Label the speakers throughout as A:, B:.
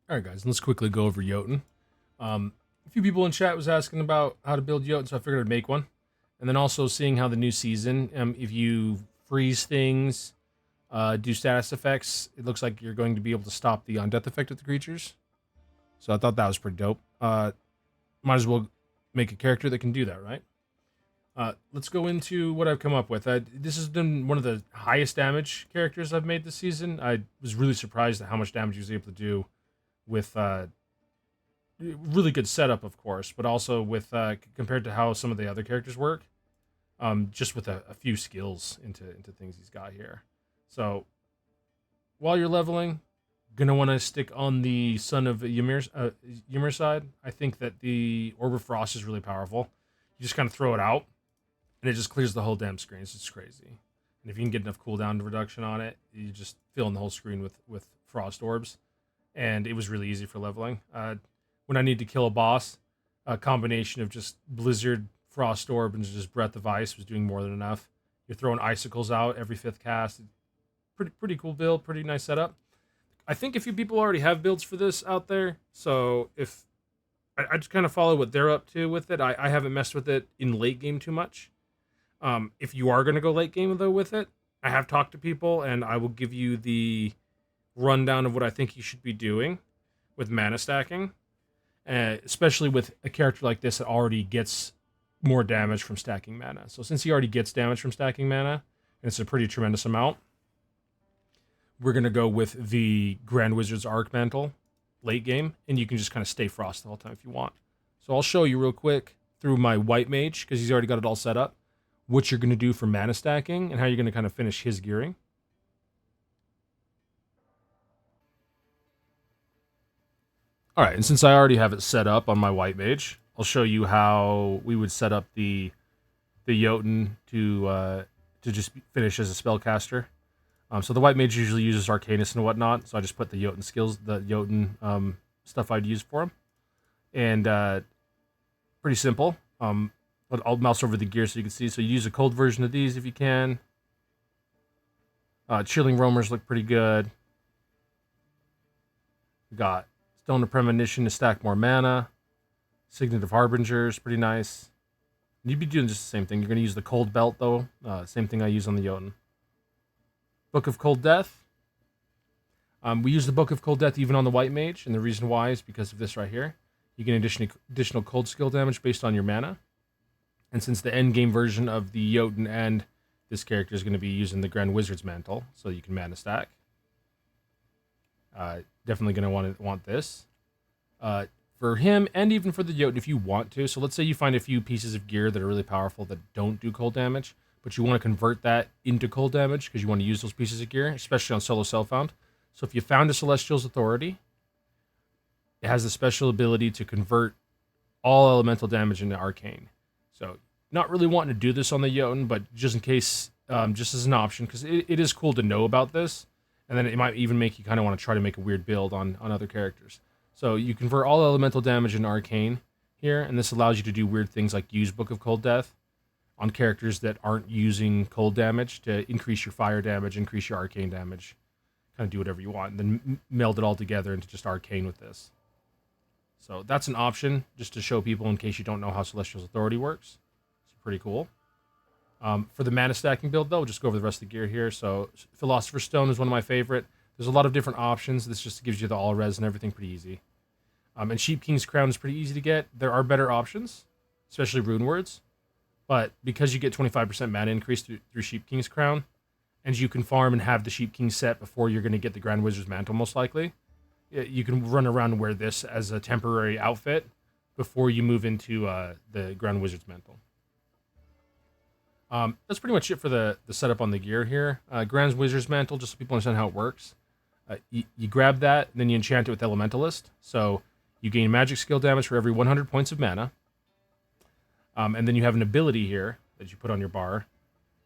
A: All right, guys, let's quickly go over Yoten. A few people in chat was asking about how to build Yoten, so I figured I'd make one. And then also seeing how the new season, if you freeze things, do status effects, it looks like you're going to be able to stop the on-death effect of the creatures. So I thought that was pretty dope. Might as well make a character that can do that, right? Let's go into what I've come up with. This has been one of the highest damage characters I've made this season. I was really surprised at how much damage he was able to do with really good setup, of course, but also with compared to how some of the other characters work, just with a few skills into things he's got here. So while you're leveling, gonna want to stick on the Son of Ymir side. I think that the Orb of Frost is really powerful. You just kind of throw it out, and it just clears the whole damn screen. It's just crazy. And if you can get enough cooldown reduction on it, you just fill in the whole screen with frost orbs. And it was really easy for leveling. When I need to kill a boss, a combination of just Blizzard, Frost Orb, and just Breath of Ice was doing more than enough. You're throwing icicles out every fifth cast. Pretty cool build, pretty nice setup. I think a few people already have builds for this out there, so if I just kind of follow what they're up to with it, I haven't messed with it in late game too much. If you are going to go late game though with it, I have talked to people, and I will give you the rundown of what I think you should be doing with mana stacking, especially with a character like this that already gets more damage from stacking mana. So since he already gets damage from stacking mana, and it's a pretty tremendous amount, we're going to go with the Grand Wizard's Arc Mantle late game, and you can just kind of stay Frost the whole time if you want. So I'll show you real quick through my White Mage, because he's already got it all set up, what you're going to do for mana stacking and how you're going to kind of finish his gearing. All right, and since I already have it set up on my White Mage, I'll show you how we would set up the Yoten to just finish as a spellcaster. So the White Mage usually uses Arcanist and whatnot, so I just put the Yoten skills, the Yoten stuff I'd use for him, and pretty simple. But I'll mouse over the gear so you can see. So you use a cold version of these if you can. Chilling Roamers look pretty good. We got Stone of Premonition to stack more mana. Signet of Harbingers, pretty nice. You'd be doing just the same thing. You're going to use the Cold Belt, though. Same thing I use on the Yoten. Book of Cold Death. We use the Book of Cold Death even on the White Mage, and the reason why is because of this right here. You get additional cold skill damage based on your mana. And since the end game version of the Yoten and this character is going to be using the Grand Wizard's Mantle, so you can mana stack. Definitely going to want this. For him, and even for the Yoten if you want to. So let's say you find a few pieces of gear that are really powerful that don't do cold damage, but you want to convert that into cold damage because you want to use those pieces of gear, especially on solo self-found. So if you found a Celestial's Authority, it has the special ability to convert all elemental damage into arcane. So not really wanting to do this on the Yoten, but just in case, just as an option, because it is cool to know about this, and then it might even make you kind of want to try to make a weird build on other characters. So you convert all elemental damage into arcane here, and this allows you to do weird things like use Book of Cold Death on characters that aren't using cold damage to increase your fire damage, increase your arcane damage, kind of do whatever you want, and then meld it all together into just arcane with this. So that's an option just to show people in case you don't know how Celestial's Authority works. It's pretty cool. For the mana stacking build, though, we'll just go over the rest of the gear here. So Philosopher's Stone is one of my favorite. There's a lot of different options. This just gives you the all res and everything pretty easy. And Sheep King's Crown is pretty easy to get. There are better options, especially Rune Words. But because you get 25% mana increase through Sheep King's Crown, and you can farm and have the Sheep King set before you're going to get the Grand Wizard's Mantle, most likely, you can run around and wear this as a temporary outfit before you move into the Grand Wizard's Mantle. That's pretty much it for the setup on the gear here. Grand Wizard's Mantle, just so people understand how it works. You grab that, and then you enchant it with Elementalist. So you gain magic skill damage for every 100 points of mana. And then you have an ability here that you put on your bar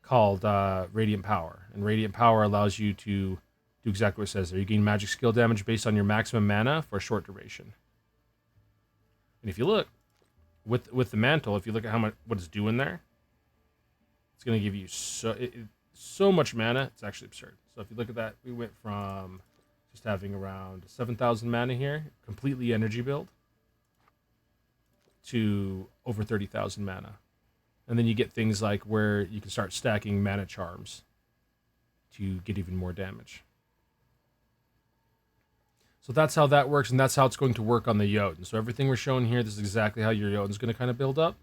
A: called Radiant Power. And Radiant Power allows you to do exactly what it says there. You gain magic skill damage based on your maximum mana for a short duration. And if you look, with the mantle, if you look at what it's doing there, it's going to give you so much mana. It's actually absurd. So if you look at that, we went from Just having around 7,000 mana here, completely energy build, to over 30,000 mana. And then you get things like where you can start stacking mana charms to get even more damage. So that's how that works, and that's how it's going to work on the Yoten. So everything we're showing here, this is exactly how your Yoten's going to kind of build up,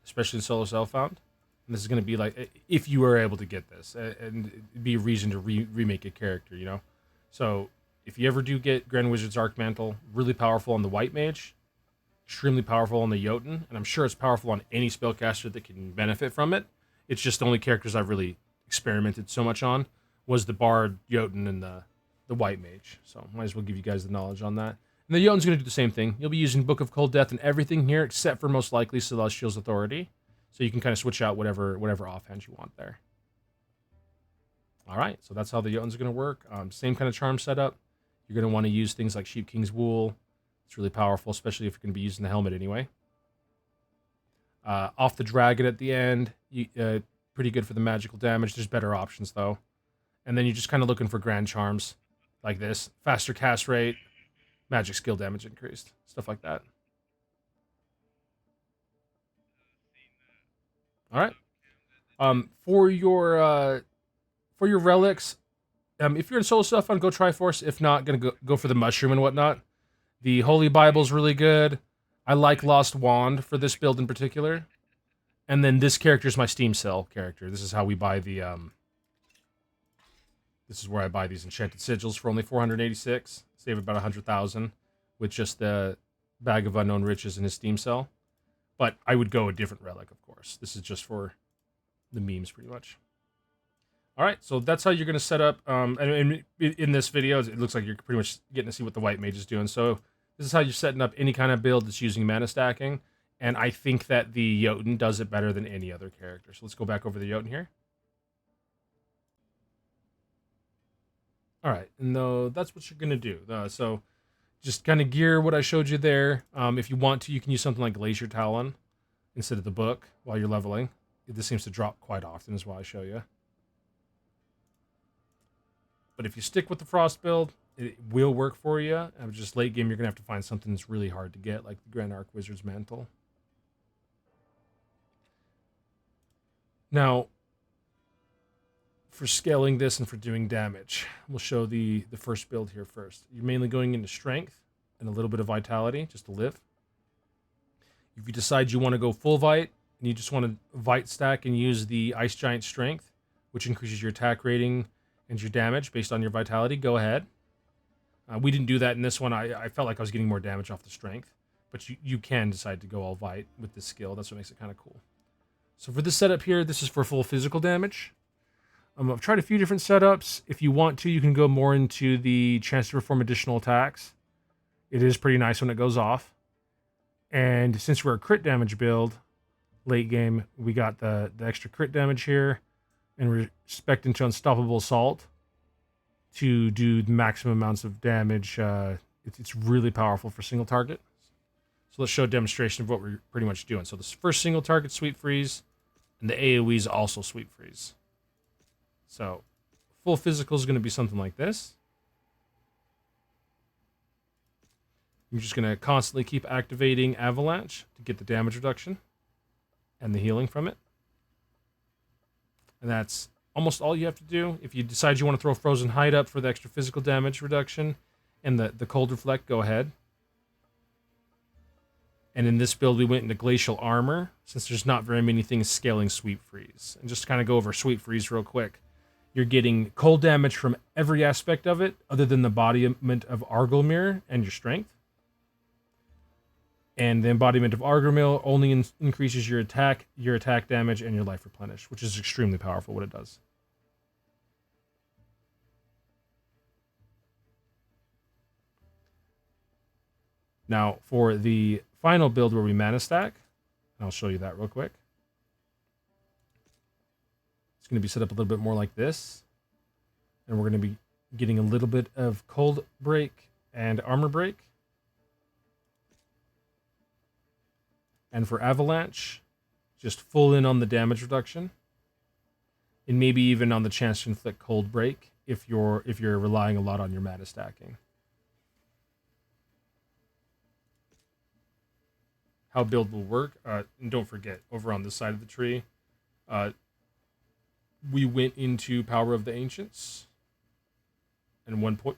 A: especially in Solo Self-Found. And this is going to be like, if you were able to get this, and it'd be a reason to remake a character, you know? So if you ever do get Grand Wizard's Arc Mantle, really powerful on the White Mage, extremely powerful on the Yoten, and I'm sure it's powerful on any spellcaster that can benefit from it. It's just the only characters I've really experimented so much on was the Bard, Yoten, and the White Mage. So might as well give you guys the knowledge on that. And the Yoten's going to do the same thing. You'll be using Book of Cold Death and everything here, except for most likely Celestial's Authority. So you can kind of switch out whatever offhand you want there. All right, so that's how the Yoten's going to work. Same kind of charm setup. You're going to want to use things like Sheep King's Wool. It's really powerful, especially if you're going to be using the helmet anyway. Off the Dragon at the end. Pretty good for the magical damage. There's better options, though. And then you're just kind of looking for grand charms like this. Faster cast rate, magic skill damage increased, stuff like that. All right. For your relics, if you're in Solo Self-Found, go Triforce. If not, gonna go for the Mushroom and whatnot. The Holy Bible's really good. I like Lost Wand for this build in particular. And then this character is my Steam Cell character. This is how we buy the this is where I buy these enchanted sigils for only 486. Save about 100,000 with just the Bag of Unknown Riches and his Steam Cell. But I would go a different relic, of course. This is just for the memes, pretty much. All right, so that's how you're going to set up. And in this video, it looks like you're pretty much getting to see what the White Mage is doing. So this is how you're setting up any kind of build that's using mana stacking. And I think that the Yoten does it better than any other character. So let's go back over the Yoten here. All right, and that's what you're going to do. So just kind of gear what I showed you there. If you want to, you can use something like Glacier Talon instead of the book while you're leveling. This seems to drop quite often is why I show you. But if you stick with the Frost build, it will work for you. Just late game, you're going to have to find something that's really hard to get, like the Grand Arc Wizard's Mantle. Now, for scaling this and for doing damage, we'll show the first build here first. You're mainly going into strength and a little bit of vitality just to live. If you decide you want to go full vite and you just want to vite stack and use the Ice Giant Strength, which increases your attack rating and your damage based on your vitality, go ahead. We didn't do that in this one. I felt like I was getting more damage off the strength, but you can decide to go all vite with this skill. That's what makes it kind of cool. So for this setup here, this is for full physical damage. I've tried a few different setups. If you want to, you can go more into the chance to perform additional attacks. It is pretty nice when it goes off. And since we're a crit damage build, late game, we got the extra crit damage here. And we're expecting to Unstoppable Assault to do the maximum amounts of damage. It's really powerful for single target. So let's show a demonstration of what we're pretty much doing. So this first single target Sweep Freeze, and the AoE is also Sweep Freeze. So full physical is going to be something like this. You're just going to constantly keep activating Avalanche to get the damage reduction and the healing from it. And that's almost all you have to do. If you decide you want to throw Frozen Hide up for the extra physical damage reduction and the Cold Reflect, go ahead. And in this build, we went into Glacial Armor, since there's not very many things scaling Sweep Freeze. And just to kind of go over Sweep Freeze real quick. You're getting cold damage from every aspect of it, other than the embodiment of Argylmir and your strength. And the embodiment of Argylmir only increases your attack damage, and your life replenish, which is extremely powerful what it does. Now, for the final build where we mana stack, and I'll show you that real quick. It's going to be set up a little bit more like this. And we're going to be getting a little bit of Cold Break and Armor Break. And for Avalanche, just full in on the damage reduction. And maybe even on the chance to inflict Cold Break if you're relying a lot on your mana stacking. How build will work, and don't forget, over on this side of the tree, we went into Power of the Ancients, and 1 point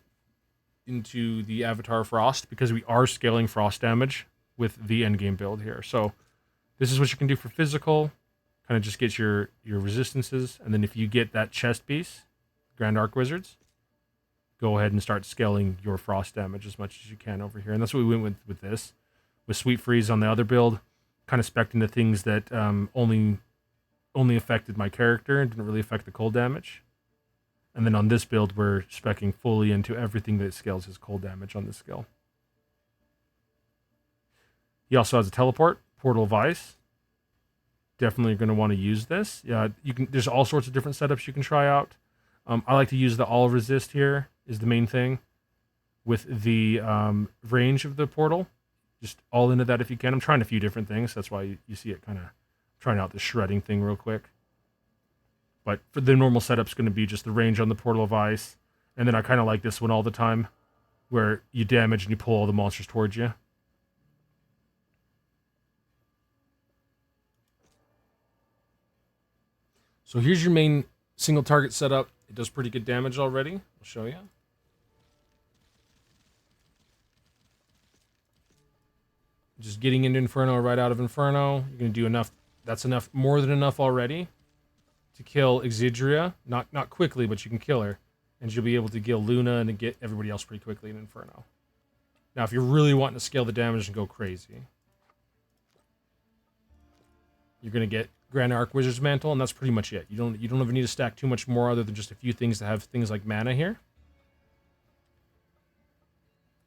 A: into the Avatar Frost, because we are scaling frost damage with the endgame build here. So this is what you can do for physical, kind of just get your resistances, and then if you get that chest piece, Grand Arc Wizards, go ahead and start scaling your frost damage as much as you can over here. And that's what we went with this. With Sweet Freeze on the other build, kind of spec'd into things that only affected my character and didn't really affect the cold damage. And then on this build, we're speccing fully into everything that scales his cold damage on this skill. He also has a teleport, Portal of Ice. Definitely going to want to use this. Yeah, there's all sorts of different setups you can try out. I like to use the all resist here is the main thing with the range of the portal. Just all into that if you can. I'm trying a few different things. That's why you see it kind of trying out the shredding thing real quick. But for the normal setup's going to be just the range on the Portal of Ice. And then I kind of like this one all the time, where you damage and you pull all the monsters towards you. So here's your main single target setup. It does pretty good damage already. I'll show you. Just getting into Inferno right out of Inferno. You're going to do enough. That's enough, more than enough already to kill Exidria. Not quickly, but you can kill her. And you'll be able to kill Luna and get everybody else pretty quickly in Inferno. Now, if you're really wanting to scale the damage and go crazy, you're going to get Grand Arc Wizard's Mantle, and that's pretty much it. You don't even need to stack too much more other than just a few things that have things like mana here.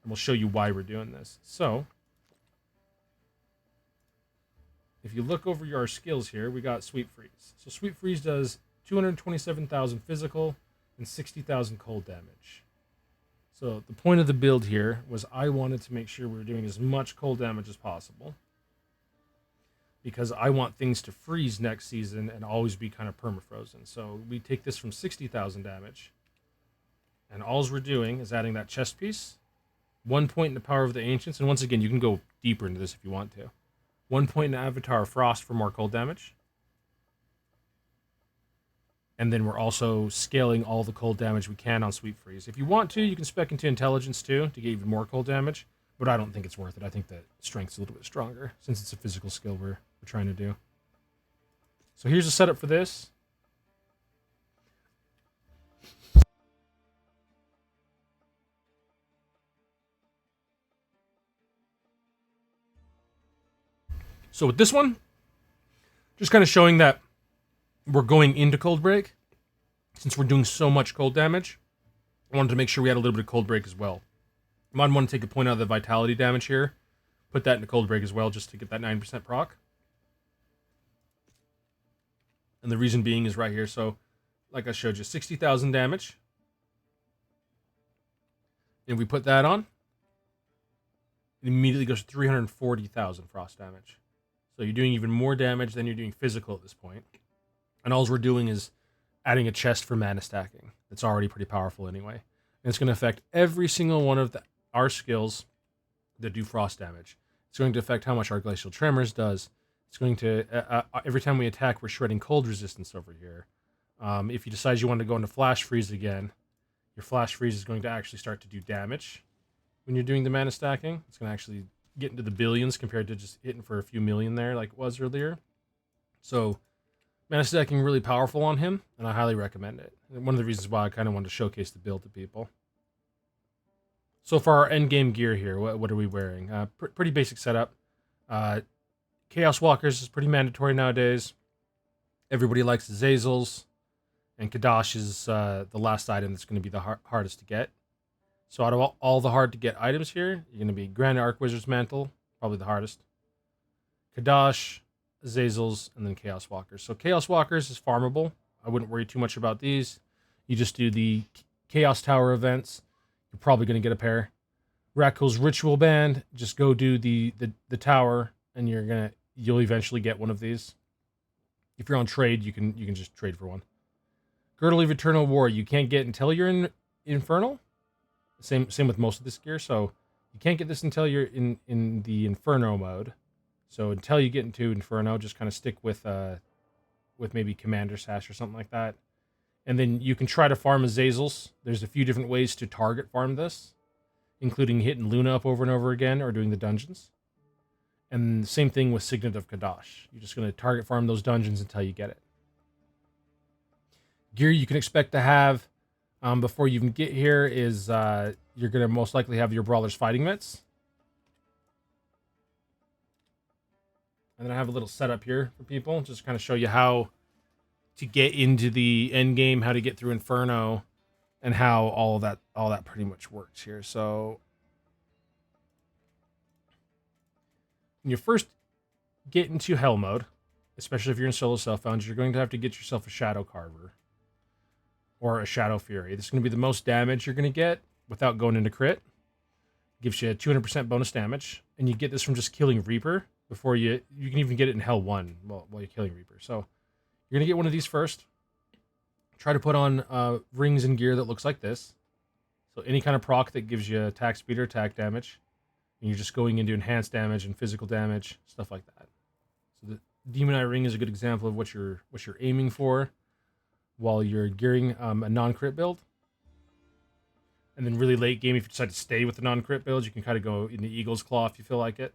A: And we'll show you why we're doing this. So, if you look over our skills here, we got Sweet Freeze. So Sweet Freeze does 227,000 physical and 60,000 cold damage. So the point of the build here was I wanted to make sure we were doing as much cold damage as possible, because I want things to freeze next season and always be kind of permafrozen. So we take this from 60,000 damage, and all we're doing is adding that chest piece, 1 point in the Power of the Ancients, and once again, you can go deeper into this if you want to. 1 point in Avatar Frost for more cold damage. And then we're also scaling all the cold damage we can on Sweet Freeze. If you want to, you can spec into Intelligence too to get even more cold damage, but I don't think it's worth it. I think that Strength's a little bit stronger since it's a physical skill we're trying to do. So here's the setup for this. So with this one, just kind of showing that we're going into Cold Break. Since we're doing so much cold damage, I wanted to make sure we had a little bit of Cold Break as well. I might want to take a point out of the Vitality damage here, put that into Cold Break as well, just to get that 9% proc. And the reason being is right here. So, like I showed you, 60,000 damage. And we put that on, it immediately goes to 340,000 frost damage. So you're doing even more damage than you're doing physical at this point. And all we're doing is adding a chest for mana stacking. That's already pretty powerful anyway. And it's going to affect every single one of our skills that do frost damage. It's going to affect how much our Glacial Tremors does. It's going to, every time we attack, we're shredding cold resistance over here. If you decide you want to go into Flash Freeze again, your Flash Freeze is going to actually start to do damage when you're doing the mana stacking. It's going to actually get into the billions compared to just hitting for a few million there like it was earlier. So mana stacking really powerful on him, and I highly recommend it. And one of the reasons why I kind of wanted to showcase the build to people. So for our endgame gear here, what are we wearing? Pretty basic setup. Chaos Walkers is pretty mandatory nowadays. Everybody likes the Zazels, and Kadash is the last item that's going to be the hardest to get. So out of all the hard to get items here, you're going to be Grand Arc Wizard's Mantle, probably the hardest. Kadash, Zazels, and then Chaos Walkers. So Chaos Walkers is farmable. I wouldn't worry too much about these. You just do the Chaos Tower events. You're probably going to get a pair. Rakkul's Ritual Band, just go do the tower, and you'll eventually get one of these. If you're on trade, you can just trade for one. Girdle of Eternal War you can't get until you're in Infernal. Same with most of this gear. So you can't get this until you're in the Inferno mode. So until you get into Inferno, just kind of stick with maybe Commander Sash or something like that. And then you can try to farm Azazels. There's a few different ways to target farm this, including hitting Luna up over and over again or doing the dungeons. And the same thing with Signet of Kadash. You're just going to target farm those dungeons until you get it. Gear you can expect to have before you even get here is you're going to most likely have your Brawler's Fighting Mitts. And then I have a little setup here for people, just kind of show you how to get into the end game, how to get through Inferno, and how all that pretty much works here. So when you first get into Hell mode, especially if you're in solo self-found, you're going to have to get yourself a Shadow Carver or a Shadow Fury. This is going to be the most damage you're going to get without going into crit. Gives you a 200% bonus damage, and you get this from just killing Reaper before you can even get it in Hell 1 while you're killing Reaper. So you're going to get one of these first. Try to put on rings and gear that looks like this. So any kind of proc that gives you attack speed or attack damage. And you're just going into enhanced damage and physical damage, stuff like that. So the Demon Eye Ring is a good example of what you're aiming for while you're gearing a non-crit build. And then really late game, if you decide to stay with the non-crit build, you can kind of go into Eagle's Claw if you feel like it.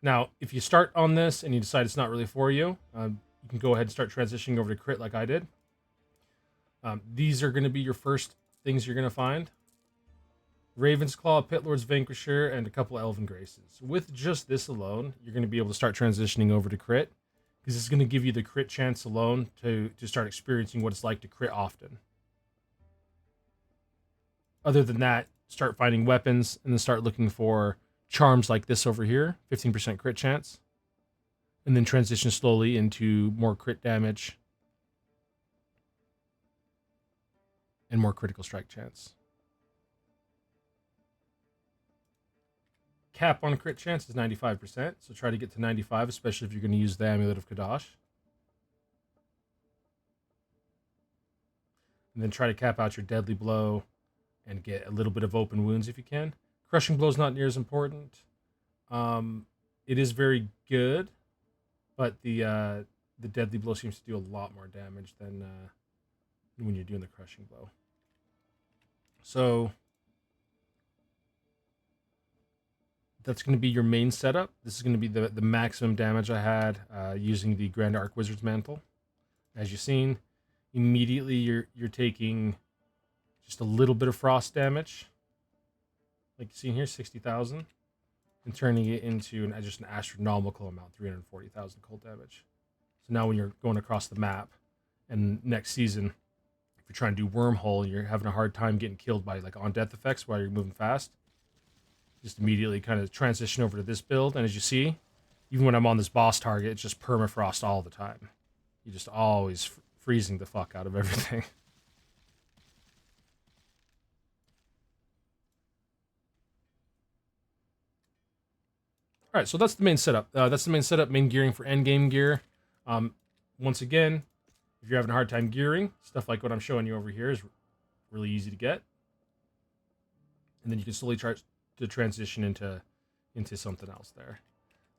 A: Now, if you start on this and you decide it's not really for you, you can go ahead and start transitioning over to crit like I did. These are going to be your first things you're going to find. Raven's Claw, Pit Lord's Vanquisher, and a couple Elven Graces. With just this alone, you're going to be able to start transitioning over to crit, because it's going to give you the crit chance alone to start experiencing what it's like to crit often. Other than that, start finding weapons, and then start looking for charms like this over here, 15% crit chance, and then transition slowly into more crit damage and more critical strike chance. Cap on crit chance is 95%, so try to get to 95, especially if you're going to use the Amulet of Kadash. And then try to cap out your Deadly Blow and get a little bit of open wounds if you can. Crushing Blow is not near as important. It is very good, but the Deadly Blow seems to do a lot more damage than when you're doing the Crushing Blow. So that's going to be your main setup. This is going to be the maximum damage I had using the Grand Arc Wizard's Mantle. As you've seen, immediately you're taking just a little bit of frost damage. Like you see here, 60,000. And turning it into just an astronomical amount, 340,000 cold damage. So now when you're going across the map, and next season, if you're trying to do Wormhole, and you're having a hard time getting killed by like on-death effects while you're moving fast, just immediately kind of transition over to this build. And as you see, even when I'm on this boss target, it's just permafrost all the time. You're just always freezing the fuck out of everything. All right, so that's the main setup. Main gearing for endgame gear. Once again, if you're having a hard time gearing, stuff like what I'm showing you over here is really easy to get. And then you can slowly try to transition into something else there.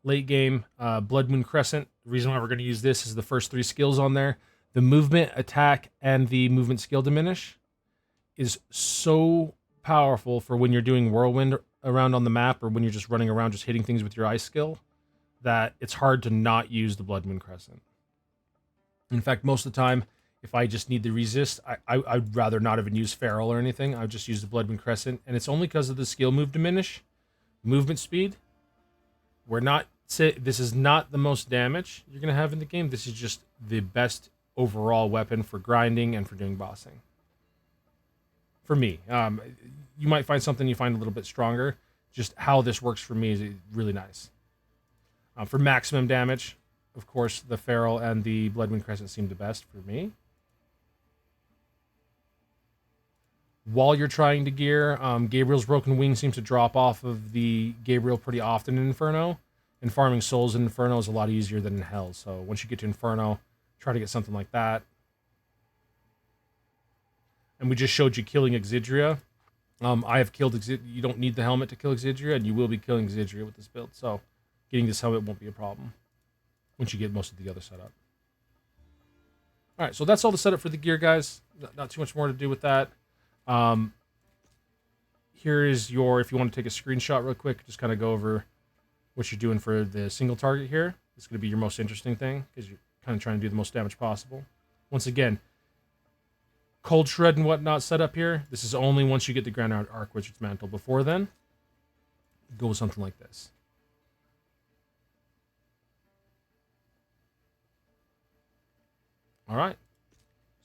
A: Late game, Blood Moon Crescent. The reason why we're going to use this is the first 3 skills on there. The movement, attack, and the movement skill diminish is so powerful for when you're doing whirlwind around on the map or when you're just running around just hitting things with your ice skill, that it's hard to not use the Blood Moon Crescent. In fact, most of the time, if I just need the resist, I'd rather not even use Feral or anything. I would just use the Blood Moon Crescent, and it's only because of the skill move diminish, movement speed. This is not the most damage you're going to have in the game. This is just the best overall weapon for grinding and for doing bossing. For me, you might find something you find a little bit stronger. Just how this works for me is really nice. For maximum damage, of course, the Feral and the Blood Moon Crescent seem the best for me. While you're trying to gear, Gabriel's Broken Wing seems to drop off of the Gabriel pretty often in Inferno. And farming souls in Inferno is a lot easier than in Hell. So once you get to Inferno, try to get something like that. And we just showed you killing Exidria. I have killed Exidria. You don't need the helmet to kill Exidria, and you will be killing Exidria with this build. So getting this helmet won't be a problem once you get most of the other setup. All right, so that's all the setup for the gear, guys. Not too much more to do with that. Here is your, if you want to take a screenshot real quick, just kind of go over what you're doing for the single target here. It's going to be your most interesting thing because you're kind of trying to do the most damage possible. Once again, cold shred and whatnot set up here. This is only once you get the Grand Arc Wizard's Mantle. Before then, go with something like this. All right.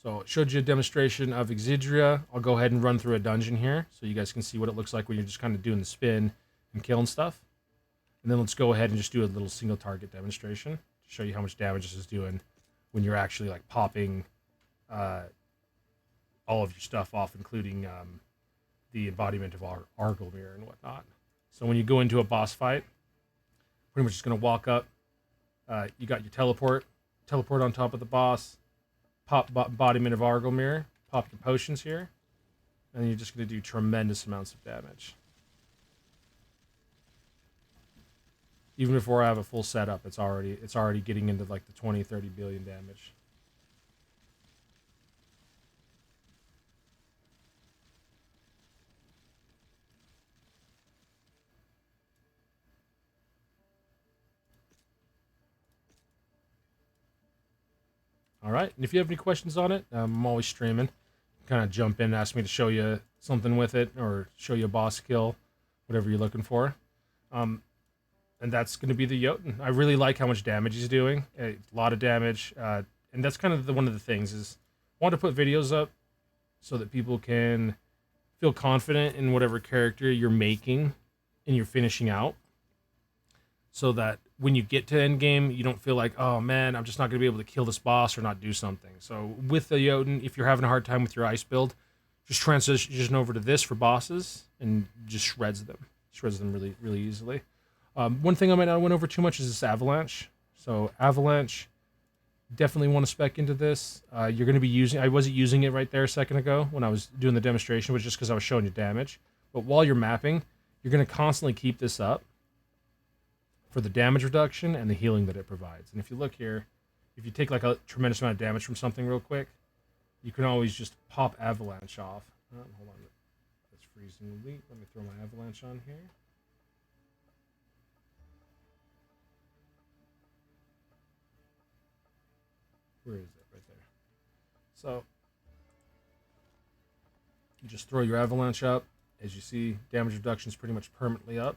A: So it showed you a demonstration of Exidria. I'll go ahead and run through a dungeon here so you guys can see what it looks like when you're just kind of doing the spin and killing stuff. And then let's go ahead and just do a little single target demonstration to show you how much damage this is doing when you're actually like popping all of your stuff off, including the embodiment of Argylmir and whatnot. So when you go into a boss fight, pretty much just going to walk up. You got your teleport on top of the boss, pop embodiment of Argylmir, pop your potions here, and you're just going to do tremendous amounts of damage. Even before I have a full setup, it's already getting into like the 20-30 billion damage. All right, and if you have any questions on it, I'm always streaming. Kind of jump in, ask me to show you something with it, or show you a boss kill, whatever you're looking for. And that's going to be the Yoten. I really like how much damage he's doing. A lot of damage, and that's kind of one of the things is I want to put videos up so that people can feel confident in whatever character you're making and you're finishing out, so that when you get to endgame, you don't feel like, oh man, I'm just not going to be able to kill this boss or not do something. So with the Yoten, if you're having a hard time with your ice build, just transition over to this for bosses and just shreds them really, really easily. One thing I might not went over too much is this Avalanche. So Avalanche, definitely want to spec into this. You're going to be using, I wasn't using it right there a second ago when I was doing the demonstration, but just because I was showing you damage. But while you're mapping, you're going to constantly keep this up for the damage reduction and the healing that it provides. And if you look here, if you take like a tremendous amount of damage from something real quick, you can always just pop Avalanche off. Oh, hold on, that's freezing elite. Let me throw my Avalanche on here. Where is it? Right there. So you just throw your Avalanche up. As you see, damage reduction is pretty much permanently up.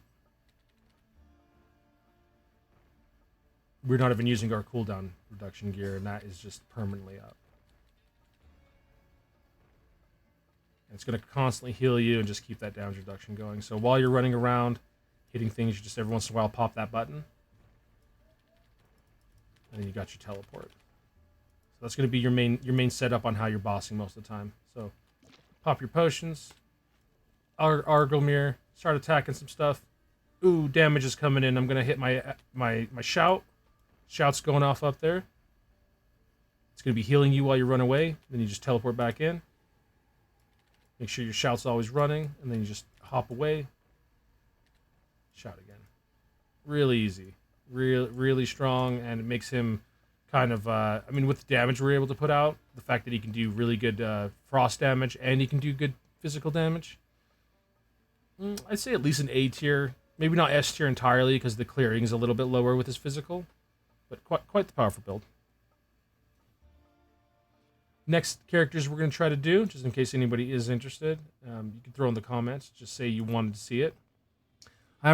A: We're not even using our cooldown reduction gear, and that is just permanently up. And it's going to constantly heal you and just keep that damage reduction going. So while you're running around, hitting things, you just every once in a while pop that button. And then you got your teleport. So that's going to be your main setup on how you're bossing most of the time. So pop your potions. Argylmir, start attacking some stuff. Ooh, damage is coming in. I'm going to hit my shout. Shout's going off up there. It's going to be healing you while you run away. Then you just teleport back in. Make sure your shout's always running. And then you just hop away. Shout again. Really easy. Really strong. And it makes him kind of... I mean, with the damage we're able to put out, the fact that he can do really good frost damage and he can do good physical damage, I'd say at least an A tier. Maybe not S tier entirely because the clearing is a little bit lower with his physical. But quite the powerful build. Next characters we're going to try to do, just in case anybody is interested, you can throw in the comments. Just say you wanted to see it. I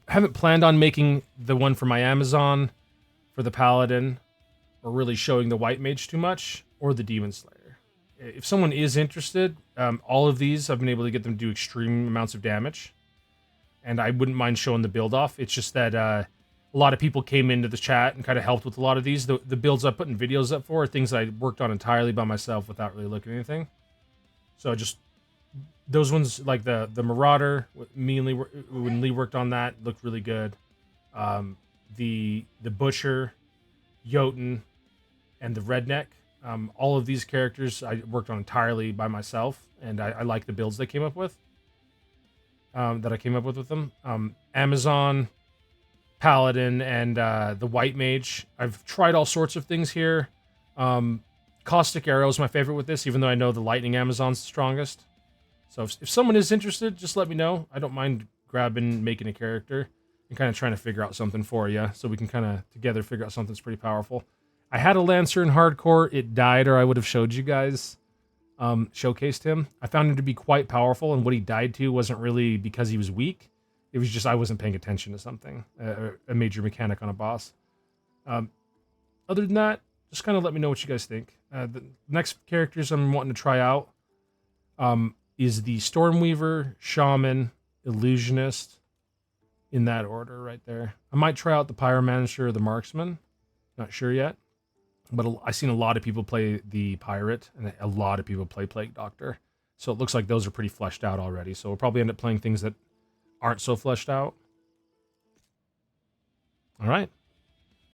A: haven't planned on making the one for my Amazon, for the Paladin, or really showing the White Mage too much, or the Demon Slayer. If someone is interested, all of these, I've been able to get them to do extreme amounts of damage. And I wouldn't mind showing the build off. It's just that... a lot of people came into the chat and kind of helped with a lot of these. The builds I'm putting videos up for are things I worked on entirely by myself without really looking at anything. So just those ones, like the Marauder, when Lee worked on that, looked really good. the butcher, Yoten, and the redneck. All of these characters I worked on entirely by myself, and I like the builds they came up with. That I came up with them. Amazon, Paladin, and the White Mage. I've tried all sorts of things here. Caustic Arrow is my favorite with this, even though I know the Lightning Amazon's the strongest. So if someone is interested, just let me know. I don't mind grabbing, making a character, and kind of trying to figure out something for you, so we can kind of together figure out something that's pretty powerful. I had a Lancer in hardcore. It died, or I would have showed you guys, showcased him. I found him to be quite powerful, and what he died to wasn't really because he was weak. It was just I wasn't paying attention to something, a major mechanic on a boss. Other than that, just kind of let me know what you guys think. The next characters I'm wanting to try out is the Stormweaver, Shaman, Illusionist, in that order right there. I might try out the Pyromancer or the Marksman. Not sure yet. But I've seen a lot of people play the Pirate, and a lot of people play Plague Doctor. So it looks like those are pretty fleshed out already. So we'll probably end up playing things that aren't so fleshed out. All right.